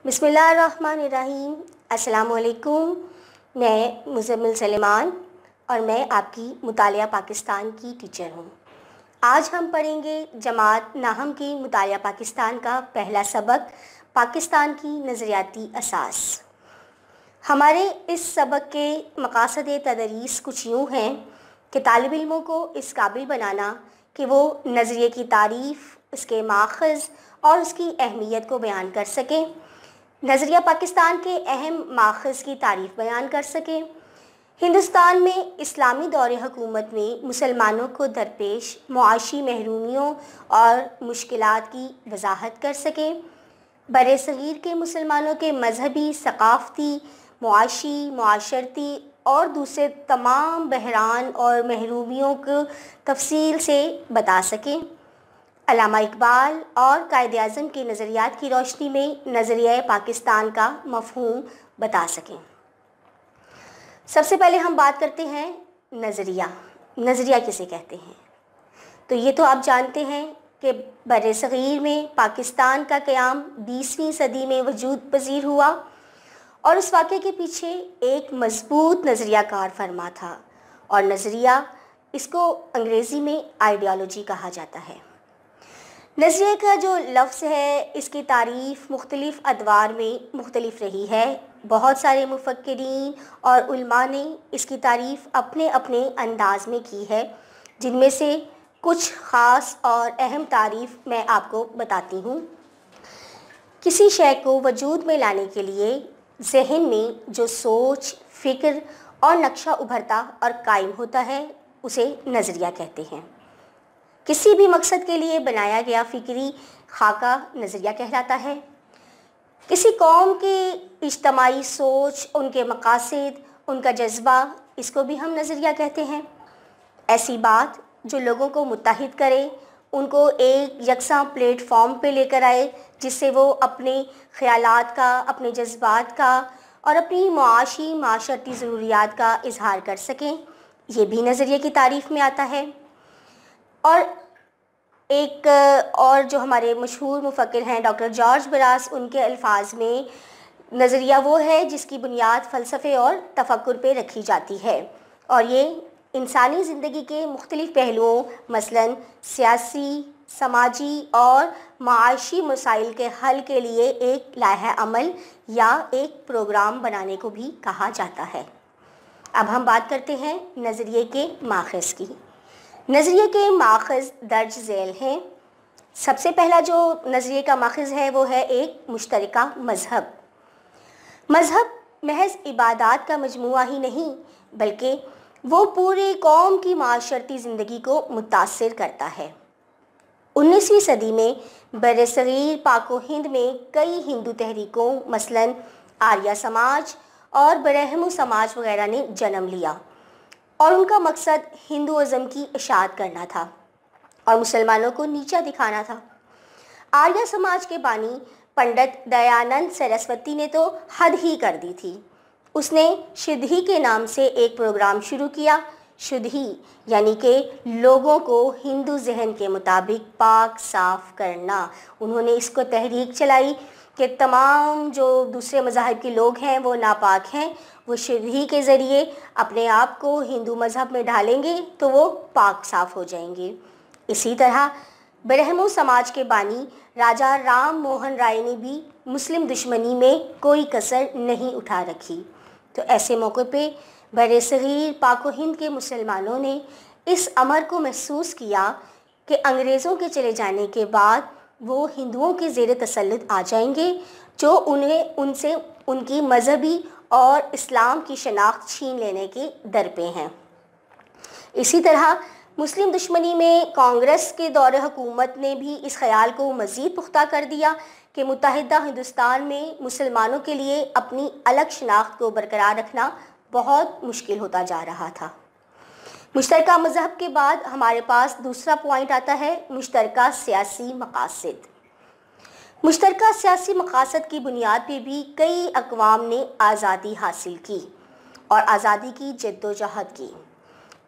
بسم اللہ الرحمن الرحیم۔ السلام علیکم۔ میں مزمل سلیمان اور میں آپ کی مطالعہ پاکستان کی ٹیچر ہوں۔ آج ہم پڑھیں گے جماعت ناہم کی مطالعہ پاکستان کا پہلا سبق، پاکستان کی نظریاتی اساس۔ ہمارے اس سبق کے مقاصد تدریس کچھ یوں ہیں کہ طالب علموں کو اس قابل بنانا کہ وہ نظریے کی تعریف، اس کے ماخذ اور اس کی اہمیت کو بیان کر سکیں، نظریہ پاکستان کے اہم ماخذ کی تعریف بیان کر سکیں، ہندوستان میں اسلامی دور حکومت میں مسلمانوں کو درپیش معاشی محرومیوں اور مشکلات کی وضاحت کر سکیں، برصغیر کے مسلمانوں کے مذہبی، ثقافتی، معاشی، معاشرتی اور دوسرے تمام بحران اور محرومیوں کو تفصیل سے بتا سکیں، علامہ اقبال اور قائد اعظم کے نظریات کی روشنی میں نظریہ پاکستان کا مفہوم بتا سکیں۔ سب سے پہلے ہم بات کرتے ہیں نظریہ۔ نظریہ کسے کہتے ہیں؟ تو یہ تو آپ جانتے ہیں کہ برصغیر میں پاکستان کا قیام 20ویں صدی میں وجود پذیر ہوا اور اس واقعے کے پیچھے ایک مضبوط نظریہ کار فرما تھا، اور نظریہ اس کو انگریزی میں آئیڈیالوجی کہا جاتا ہے۔ نظریے کا جو لفظ ہے، اس کی تعریف مختلف ادوار میں مختلف رہی ہے۔ بہت سارے مفکرین اور علماء نے اس کی تعریف اپنے اپنے انداز میں کی ہے، جن میں سے کچھ خاص اور اہم تعریف میں آپ کو بتاتی ہوں۔ کسی شے کو وجود میں لانے کے لیے ذہن میں جو سوچ، فکر اور نقشہ ابھرتا اور قائم ہوتا ہے، اسے نظریہ کہتے ہیں۔ کسی بھی مقصد کے لیے بنایا گیا فکری خاکہ نظریہ کہلاتا ہے۔ کسی قوم کی اجتماعی سوچ، ان کے مقاصد، ان کا جذبہ، اس کو بھی ہم نظریہ کہتے ہیں۔ ایسی بات جو لوگوں کو متحد کرے، ان کو ایک یکساں پلیٹ فارم پہ لے کر آئے، جس سے وہ اپنے خیالات کا، اپنے جذبات کا اور اپنی معاشی معاشرتی ضروریات کا اظہار کر سکیں، یہ بھی نظریے کی تعریف میں آتا ہے۔ اور ایک اور جو ہمارے مشہور مفکر ہیں ڈاکٹر جارج براس، ان کے الفاظ میں نظریہ وہ ہے جس کی بنیاد فلسفے اور تفکر پہ رکھی جاتی ہے، اور یہ انسانی زندگی کے مختلف پہلوؤں مثلاً سیاسی، سماجی اور معاشی مسائل کے حل کے لیے ایک لائحہ عمل یا ایک پروگرام بنانے کو بھی کہا جاتا ہے۔ اب ہم بات کرتے ہیں نظریے کے ماخذ کی۔ نظریے کے ماخذ درج ذیل ہیں۔ سب سے پہلا جو نظریے کا ماخذ ہے وہ ہے ایک مشترکہ مذہب۔ مذہب محض عبادات کا مجموعہ ہی نہیں، بلکہ وہ پوری قوم کی معاشرتی زندگی کو متاثر کرتا ہے۔ 19ویں صدی میں برصغیر پاک و ہند میں کئی ہندو تحریکوں مثلاً آریہ سماج اور برہمو سماج وغیرہ نے جنم لیا، اور ان کا مقصد ہندوازم کی اشاعت کرنا تھا اور مسلمانوں کو نیچا دکھانا تھا۔ آریہ سماج کے بانی پنڈت دیانند سرسوتی نے تو حد ہی کر دی تھی۔ اس نے شدھی کے نام سے ایک پروگرام شروع کیا۔ شدھی یعنی کہ لوگوں کو ہندو ذہن کے مطابق پاک صاف کرنا۔ انہوں نے اس کو تحریک چلائی کہ تمام جو دوسرے مذاہب کے لوگ ہیں وہ ناپاک ہیں، وہ شدھی کے ذریعے اپنے آپ کو ہندو مذہب میں ڈالیں گے تو وہ پاک صاف ہو جائیں گے۔ اسی طرح برہمو سماج کے بانی راجا رام موہن رائے نے بھی مسلم دشمنی میں کوئی کسر نہیں اٹھا رکھی۔ تو ایسے موقع پہ برصغیر پاک و ہند کے مسلمانوں نے اس امر کو محسوس کیا کہ انگریزوں کے چلے جانے کے بعد وہ ہندوؤں کے زیر تسلط آ جائیں گے، جو انہیں ان سے ان کی مذہبی اور اسلام کی شناخت چھین لینے کے در پہ ہیں۔ اسی طرح مسلم دشمنی میں کانگریس کے دور حکومت نے بھی اس خیال کو مزید پختہ کر دیا کہ متحدہ ہندوستان میں مسلمانوں کے لیے اپنی الگ شناخت کو برقرار رکھنا بہت مشکل ہوتا جا رہا تھا۔ مشترکہ مذہب کے بعد ہمارے پاس دوسرا پوائنٹ آتا ہے مشترکہ سیاسی مقاصد۔ مشترکہ سیاسی مقاصد کی بنیاد پہ بھی کئی اقوام نے آزادی حاصل کی اور آزادی کی جد و جہد کی۔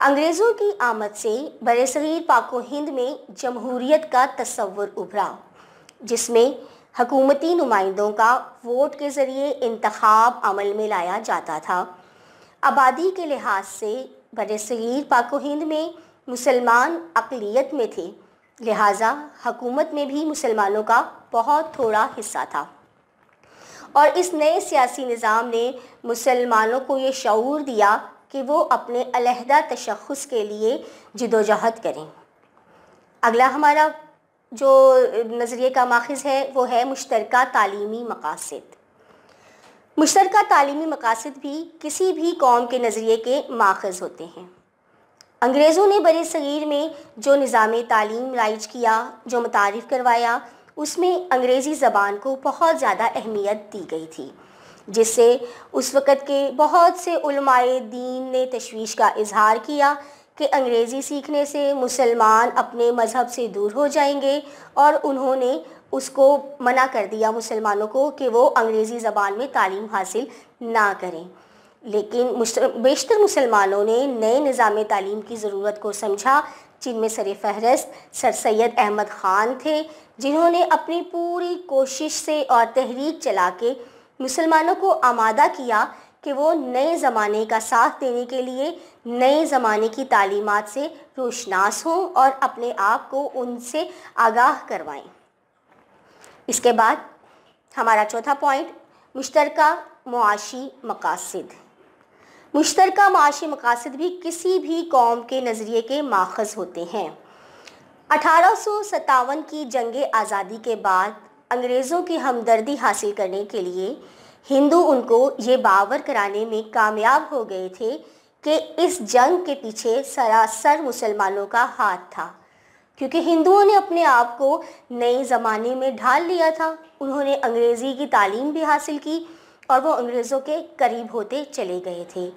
انگریزوں کی آمد سے برصغیر پاک و ہند میں جمہوریت کا تصور ابھرا، جس میں حکومتی نمائندوں کا ووٹ کے ذریعے انتخاب عمل میں لایا جاتا تھا۔ آبادی کے لحاظ سے برصغیر پاک و ہند میں مسلمان اقلیت میں تھے، لہٰذا حکومت میں بھی مسلمانوں کا بہت تھوڑا حصہ تھا، اور اس نئے سیاسی نظام نے مسلمانوں کو یہ شعور دیا کہ وہ اپنے علیحدہ تشخص کے لیے جدوجہد کریں۔ اگلا ہمارا جو نظریے کا ماخذ ہے وہ ہے مشترکہ تعلیمی مقاصد۔ مشترکہ تعلیمی مقاصد بھی کسی بھی قوم کے نظریے کے ماخذ ہوتے ہیں۔ انگریزوں نے برصغیر میں جو نظام تعلیم رائج کیا، جو متعارف کروایا، اس میں انگریزی زبان کو بہت زیادہ اہمیت دی گئی تھی، جس سے اس وقت کے بہت سے علماء دین نے تشویش کا اظہار کیا کہ انگریزی سیکھنے سے مسلمان اپنے مذہب سے دور ہو جائیں گے، اور انہوں نے اس کو منع کر دیا مسلمانوں کو کہ وہ انگریزی زبان میں تعلیم حاصل نہ کریں۔ لیکن بیشتر مسلمانوں نے نئے نظام تعلیم کی ضرورت کو سمجھا، جن میں سر فہرست سر سید احمد خان تھے، جنہوں نے اپنی پوری کوشش سے اور تحریک چلا کے مسلمانوں کو آمادہ کیا کہ وہ نئے زمانے کا ساتھ دینے کے لیے نئے زمانے کی تعلیمات سے روشناس ہوں اور اپنے آپ کو ان سے آگاہ کروائیں۔ اس کے بعد ہمارا چوتھا پوائنٹ، مشترکہ معاشی مقاصد۔ مشترکہ معاشی مقاصد بھی کسی بھی قوم کے نظریے کے ماخذ ہوتے ہیں۔ 1857 کی جنگ آزادی کے بعد انگریزوں کی ہمدردی حاصل کرنے کے لیے ہندو ان کو یہ باور کرانے میں کامیاب ہو گئے تھے کہ اس جنگ کے پیچھے سراسر مسلمانوں کا ہاتھ تھا، کیونکہ ہندوؤں نے اپنے آپ کو نئے زمانے میں ڈھال لیا تھا۔ انہوں نے انگریزی کی تعلیم بھی حاصل کی اور وہ انگریزوں کے قریب ہوتے چلے گئے تھے۔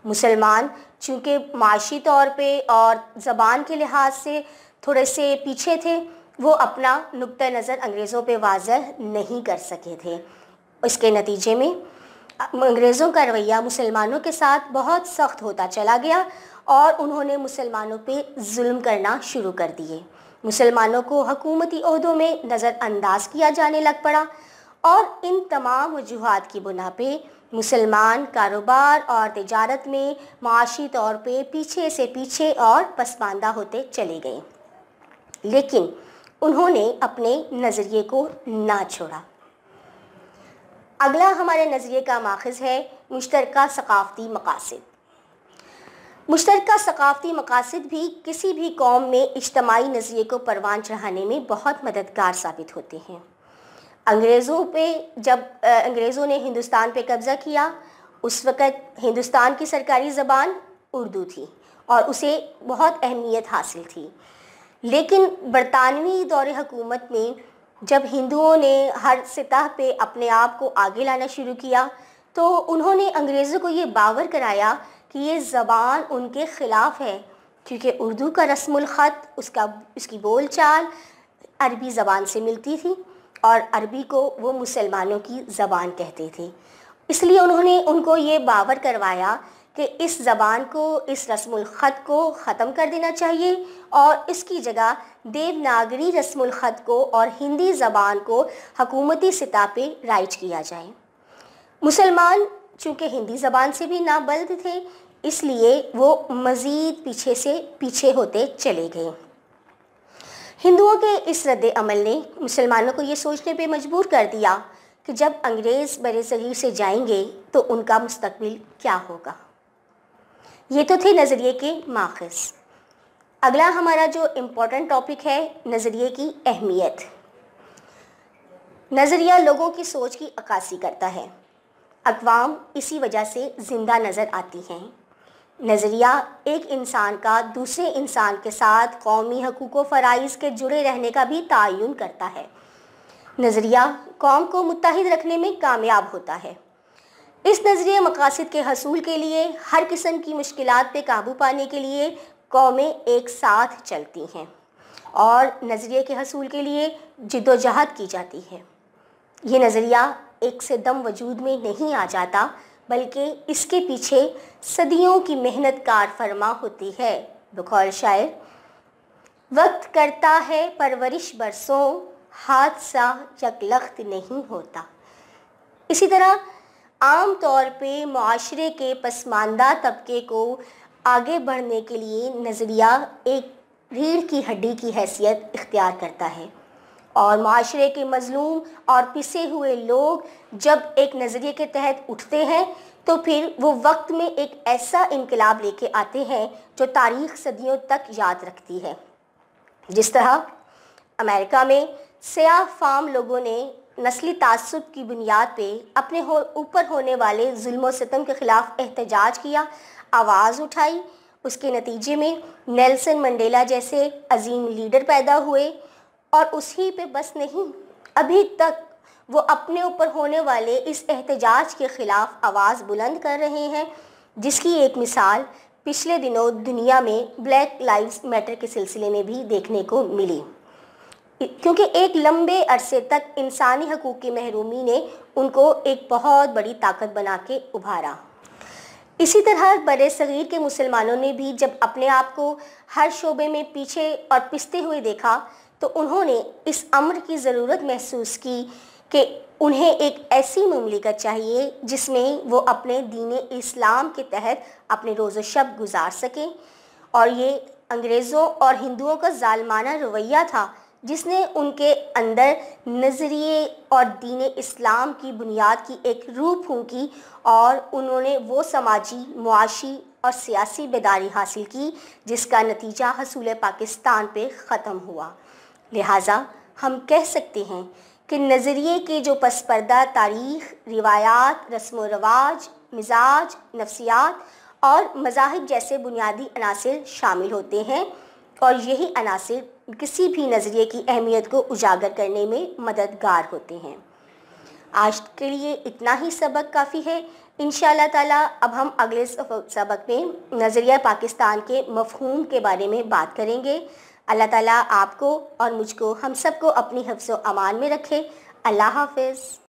مسلمان چونکہ معاشی طور پہ اور زبان کے لحاظ سے تھوڑے سے پیچھے تھے، وہ اپنا نقطہ نظر انگریزوں پہ واضح نہیں کر سکے تھے۔ اس کے نتیجے میں انگریزوں کا رویہ مسلمانوں کے ساتھ بہت سخت ہوتا چلا گیا اور انہوں نے مسلمانوں پہ ظلم کرنا شروع کر دیے۔ مسلمانوں کو حکومتی عہدوں میں نظر انداز کیا جانے لگ پڑا، اور ان تمام وجوہات کی بنا پہ مسلمان کاروبار اور تجارت میں معاشی طور پہ پیچھے سے پیچھے اور پسماندہ ہوتے چلے گئے، لیکن انہوں نے اپنے نظریے کو نہ چھوڑا۔ اگلا ہمارے نظریے کا ماخذ ہے مشترکہ ثقافتی مقاصد۔ مشترکہ ثقافتی مقاصد بھی کسی بھی قوم میں اجتماعی نظریے کو پروان چڑھانے میں بہت مددگار ثابت ہوتے ہیں۔ جب انگریزوں نے ہندوستان پہ قبضہ کیا، اس وقت ہندوستان کی سرکاری زبان اردو تھی اور اسے بہت اہمیت حاصل تھی، لیکن برطانوی دور حکومت میں جب ہندوؤں نے ہر سطح پہ اپنے آپ کو آگے لانا شروع کیا تو انہوں نے انگریزوں کو یہ باور کرایا کہ یہ زبان ان کے خلاف ہے، کیونکہ اردو کا رسم الخط اس کی بول چال عربی زبان سے ملتی تھی، اور عربی کو وہ مسلمانوں کی زبان کہتے تھے۔ اس لیے انہوں نے ان کو یہ باور کروایا کہ اس زبان کو، اس رسم الخط کو ختم کر دینا چاہیے اور اس کی جگہ دیوناگری رسم الخط کو اور ہندی زبان کو حکومتی سطح پہ رائج کیا جائے۔ مسلمان چونکہ ہندی زبان سے بھی نابلد تھے، اس لیے وہ مزید پیچھے سے پیچھے ہوتے چلے گئے۔ ہندوؤں کے اس رد عمل نے مسلمانوں کو یہ سوچنے پہ مجبور کر دیا کہ جب انگریز برصغیر سے جائیں گے تو ان کا مستقبل کیا ہوگا۔ یہ تو تھے نظریے کے ماخذ۔ اگلا ہمارا جو امپورٹنٹ ٹاپک ہے، نظریے کی اہمیت۔ نظریہ لوگوں کی سوچ کی عکاسی کرتا ہے۔ اقوام اسی وجہ سے زندہ نظر آتی ہیں۔ نظریہ ایک انسان کا دوسرے انسان کے ساتھ قومی حقوق و فرائض کے جڑے رہنے کا بھی تعین کرتا ہے۔ نظریہ قوم کو متحد رکھنے میں کامیاب ہوتا ہے۔ اس نظریے مقاصد کے حصول کے لیے، ہر قسم کی مشکلات پہ قابو پانے کے لیے قومیں ایک ساتھ چلتی ہیں اور نظریے کے حصول کے لیے جدوجہد کی جاتی ہے۔ یہ نظریہ ایک سے دم وجود میں نہیں آ جاتا، بلکہ اس کے پیچھے صدیوں کی محنت کار فرما ہوتی ہے۔ بقول شاعر، وقت کرتا ہے پرورش برسوں، حادثہ یکلخت نہیں ہوتا۔ اسی طرح عام طور پہ معاشرے کے پسماندہ طبقے کو آگے بڑھنے کے لیے نظریہ ایک ریڑھ کی ہڈی کی حیثیت اختیار کرتا ہے، اور معاشرے کے مظلوم اور پسے ہوئے لوگ جب ایک نظریے کے تحت اٹھتے ہیں تو پھر وہ وقت میں ایک ایسا انقلاب لے کے آتے ہیں جو تاریخ صدیوں تک یاد رکھتی ہے۔ جس طرح امریکہ میں سیاہ فام لوگوں نے نسلی تعصب کی بنیاد پہ اپنے اوپر ہونے والے ظلم و ستم کے خلاف احتجاج کیا، آواز اٹھائی، اس کے نتیجے میں نیلسن منڈیلا جیسے عظیم لیڈر پیدا ہوئے، اور اسی پہ بس نہیں، ابھی تک وہ اپنے اوپر ہونے والے اس احتجاج کے خلاف آواز بلند کر رہے ہیں، جس کی ایک مثال پچھلے دنوں دنیا میں بلیک لائیوز میٹر کے سلسلے میں بھی دیکھنے کو ملی، کیونکہ ایک لمبے عرصے تک انسانی حقوق کی محرومی نے ان کو ایک بہت بڑی طاقت بنا کے ابھارا۔ اسی طرح برِ صغیر کے مسلمانوں نے بھی جب اپنے آپ کو ہر شعبے میں پیچھے اور پستے ہوئے دیکھا تو انہوں نے اس امر کی ضرورت محسوس کی کہ انہیں ایک ایسی مملکت چاہیے جس میں وہ اپنے دین اسلام کے تحت اپنے روز و شب گزار سکیں، اور یہ انگریزوں اور ہندوؤں کا ظالمانہ رویہ تھا جس نے ان کے اندر نظریے اور دین اسلام کی بنیاد کی ایک روح پھونکی، اور انہوں نے وہ سماجی، معاشی اور سیاسی بیداری حاصل کی جس کا نتیجہ حصول پاکستان پہ ختم ہوا۔ لہٰذا ہم کہہ سکتے ہیں کہ نظریے کے جو پس پردہ تاریخ، روایات، رسم و رواج، مزاج، نفسیات اور مذاہب جیسے بنیادی عناصر شامل ہوتے ہیں، اور یہی عناصر کسی بھی نظریے کی اہمیت کو اجاگر کرنے میں مددگار ہوتے ہیں۔ آج کے لیے اتنا ہی سبق کافی ہے۔ انشاءاللہ تعالیٰ اب ہم اگلے سبق میں نظریہ پاکستان کے مفہوم کے بارے میں بات کریں گے۔ اللہ تعالیٰ آپ کو اور مجھ کو، ہم سب کو اپنی حفظ و امان میں رکھے۔ اللہ حافظ۔